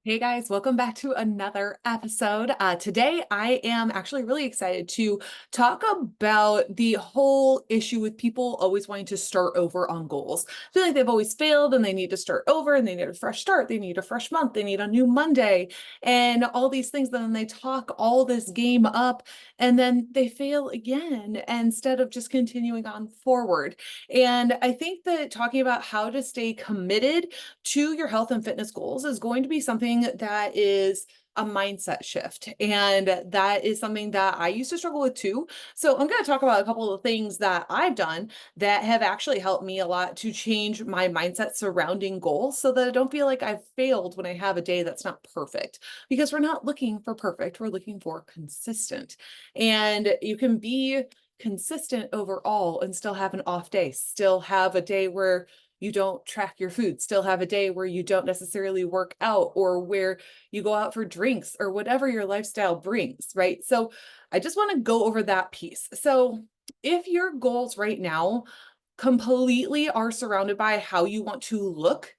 Hey guys, welcome back to another episode. Today, I am actually really excited to talk about the whole issue with people always wanting to start over on goals. I feel like they've always failed and they need to start over and they need a fresh start. They need a fresh month. They need a new Monday and all these things. Then they talk all this game up and then they fail again instead of just continuing on forward. And I think that talking about how to stay committed to your health and fitness goals is going to be something that is a mindset shift. And that is something that I used to struggle with too. So I'm going to talk about a couple of things that I've done that have actually helped me a lot to change my mindset surrounding goals so that I don't feel like I've failed when I have a day that's not perfect. Because we're not looking for perfect, we're looking for consistent. And you can be consistent overall and still have an off day, still have a day where you don't track your food, still have a day where you don't necessarily work out or where you go out for drinks or whatever your lifestyle brings, right? So I just want to go over that piece. So if your goals right now completely are surrounded by how you want to look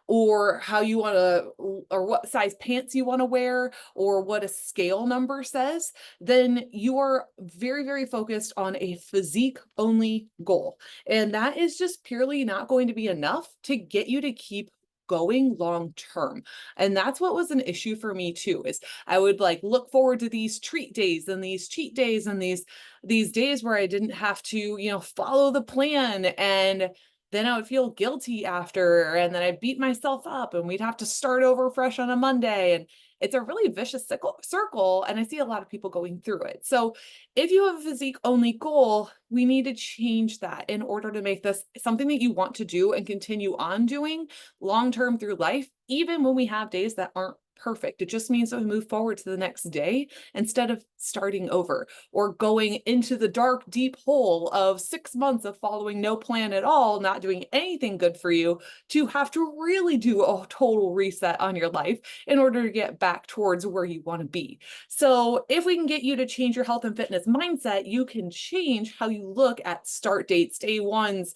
or how you want to or what size pants you want to wear or what a scale number says, then you are very, very focused on a physique only goal. And that is just purely not going to be enough to get you to keep going long term. And that's what was an issue for me too, is I would like look forward to these treat days and these cheat days and these days where I didn't have to, follow the plan, and then I would feel guilty after, and then I'd beat myself up, and we'd have to start over fresh on a Monday. And it's a really vicious circle, and I see a lot of people going through it. So, if you have a physique only goal, we need to change that in order to make this something that you want to do and continue on doing long term through life, even when we have days that aren't perfect. It just means that we move forward to the next day instead of starting over or going into the dark, deep hole of 6 months of following no plan at all, not doing anything good for you, to have to really do a total reset on your life in order to get back towards where you want to be. So, if we can get you to change your health and fitness mindset, you can change how you look at start dates, day ones,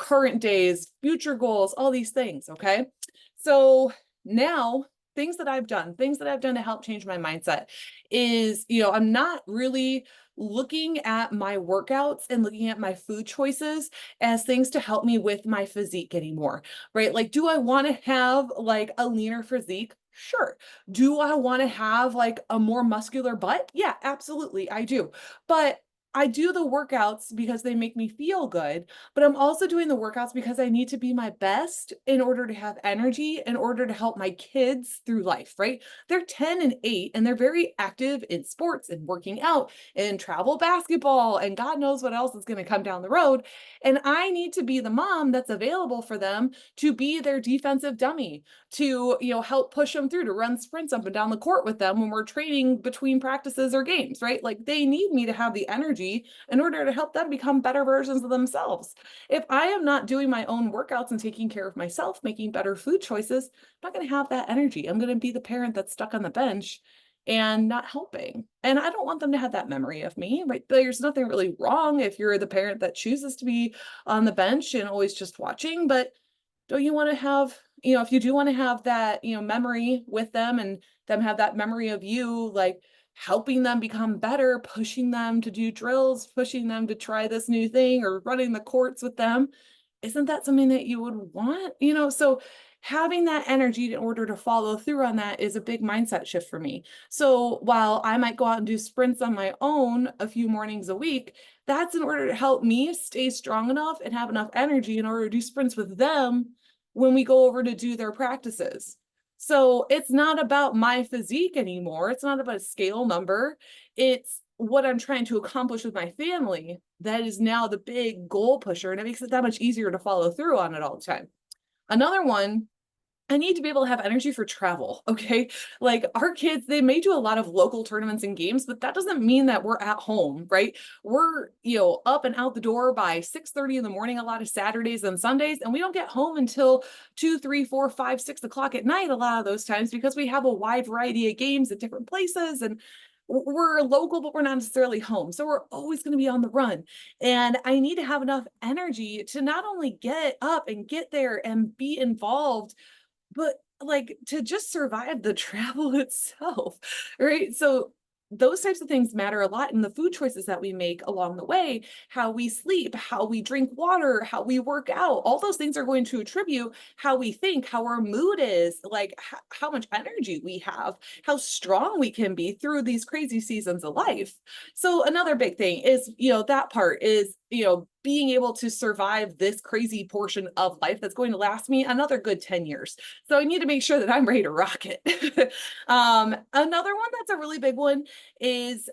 current days, future goals, all these things. Okay. So, now things that I've done to help change my mindset is, I'm not really looking at my workouts and looking at my food choices as things to help me with my physique anymore, right? Like, do I want to have like a leaner physique? Sure. Do I want to have like a more muscular butt? Yeah, absolutely. I do. But I do the workouts because they make me feel good, but I'm also doing the workouts because I need to be my best in order to have energy, in order to help my kids through life, right? They're 10 and 8 and they're very active in sports and working out and travel basketball and God knows what else is going to come down the road. And I need to be the mom that's available for them, to be their defensive dummy, to, help push them through, to run sprints up and down the court with them when we're training between practices or games, right? Like, they need me to have the energy in order to help them become better versions of themselves. If I am not doing my own workouts and taking care of myself, making better food choices, I'm not going to have that energy. I'm going to be the parent that's stuck on the bench and not helping. And I don't want them to have that memory of me, right? There's nothing really wrong if you're the parent that chooses to be on the bench and always just watching, but don't you want to have, if you do want to have that, memory with them and them have that memory of you, like helping them become better, pushing them to do drills, pushing them to try this new thing or running the courts with them, isn't that something that you would want? So having that energy in order to follow through on that is a big mindset shift for me. So while I might go out and do sprints on my own a few mornings a week, that's in order to help me stay strong enough and have enough energy in order to do sprints with them when we go over to do their practices. So it's not about my physique anymore. It's not about a scale number. It's what I'm trying to accomplish with my family that is now the big goal pusher, and it makes it that much easier to follow through on it all the time. Another one, I need to be able to have energy for travel. Okay. Like, our kids, they may do a lot of local tournaments and games, but that doesn't mean that we're at home, right? We're, up and out the door by 6:30 in the morning, a lot of Saturdays and Sundays, and we don't get home until 2, 3, 4, 5, 6 o'clock at night, a lot of those times, because we have a wide variety of games at different places. And we're local, but we're not necessarily home. So we're always going to be on the run. And I need to have enough energy to not only get up and get there and be involved, but like to just survive the travel itself, right? So those types of things matter a lot in the food choices that we make along the way, how we sleep, how we drink water, how we work out. All those things are going to attribute how we think, how our mood is, like how much energy we have, how strong we can be through these crazy seasons of life. So another big thing is, that part is, being able to survive this crazy portion of life that's going to last me another good 10 years. So I need to make sure that I'm ready to rock it. Another one that's a really big one is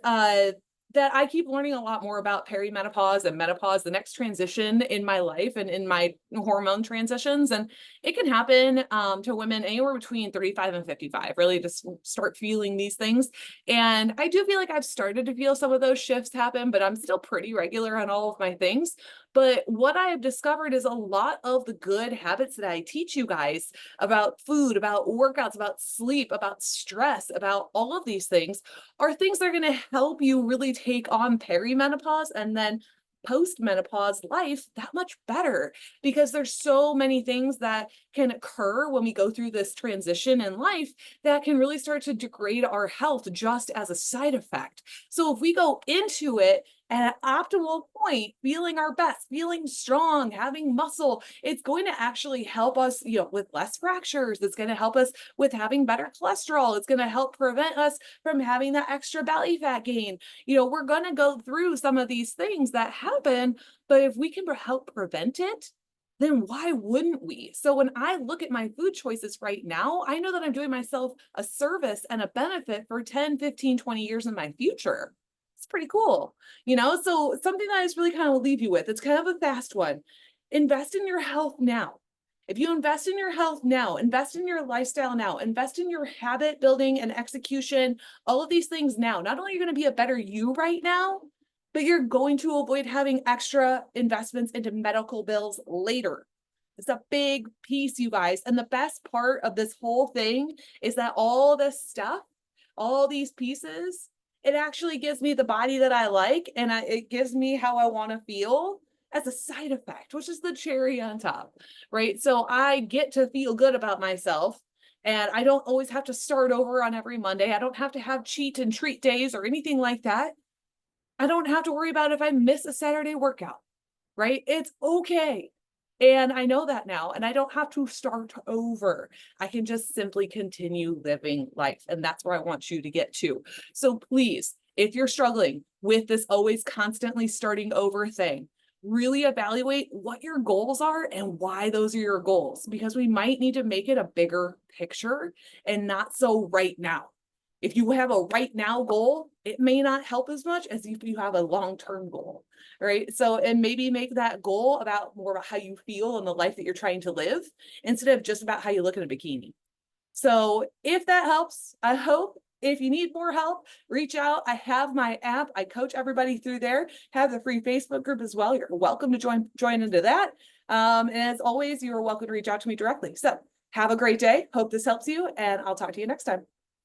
that I keep learning a lot more about perimenopause and menopause, the next transition in my life and in my hormone transitions. And it can happen to women anywhere between 35 and 55, really just start feeling these things. And I do feel like I've started to feel some of those shifts happen, but I'm still pretty regular on all of my things. But what I have discovered is a lot of the good habits that I teach you guys about food, about workouts, about sleep, about stress, about all of these things are things that are going to help you really take on perimenopause and then post-menopause life that much better, because there's so many things that can occur when we go through this transition in life that can really start to degrade our health just as a side effect. So if we go into it at an optimal point, feeling our best, feeling strong, having muscle, it's going to actually help us, with less fractures. It's going to help us with having better cholesterol. It's going to help prevent us from having that extra belly fat gain. We're going to go through some of these things that happen, but if we can help prevent it, then why wouldn't we? So when I look at my food choices right now, I know that I'm doing myself a service and a benefit for 10, 15, 20 years in my future. It's pretty cool. So something that I just really kind of leave you with, it's kind of a fast one. Invest in your health now. If you invest in your health now, invest in your lifestyle now, invest in your habit building and execution, all of these things now, not only are you going to be a better you right now, but you're going to avoid having extra investments into medical bills later. It's a big piece, you guys. And the best part of this whole thing is that all this stuff, all these pieces, it actually gives me the body that I like, and it gives me how I want to feel as a side effect, which is the cherry on top, right? So I get to feel good about myself, and I don't always have to start over on every Monday. I don't have to have cheat and treat days or anything like that. I don't have to worry about if I miss a Saturday workout, right? It's okay. And I know that now, and I don't have to start over. I can just simply continue living life. And that's where I want you to get to. So please, if you're struggling with this always constantly starting over thing, really evaluate what your goals are and why those are your goals, because we might need to make it a bigger picture and not so right now. If you have a right now goal, it may not help as much as if you have a long-term goal, right? So, and maybe make that goal about more about how you feel in the life that you're trying to live instead of just about how you look in a bikini. So if that helps, I hope. If you need more help, reach out. I have my app. I coach everybody through there. Have the free Facebook group as well. You're welcome to join into that. And as always, you are welcome to reach out to me directly. So have a great day. Hope this helps you, and I'll talk to you next time.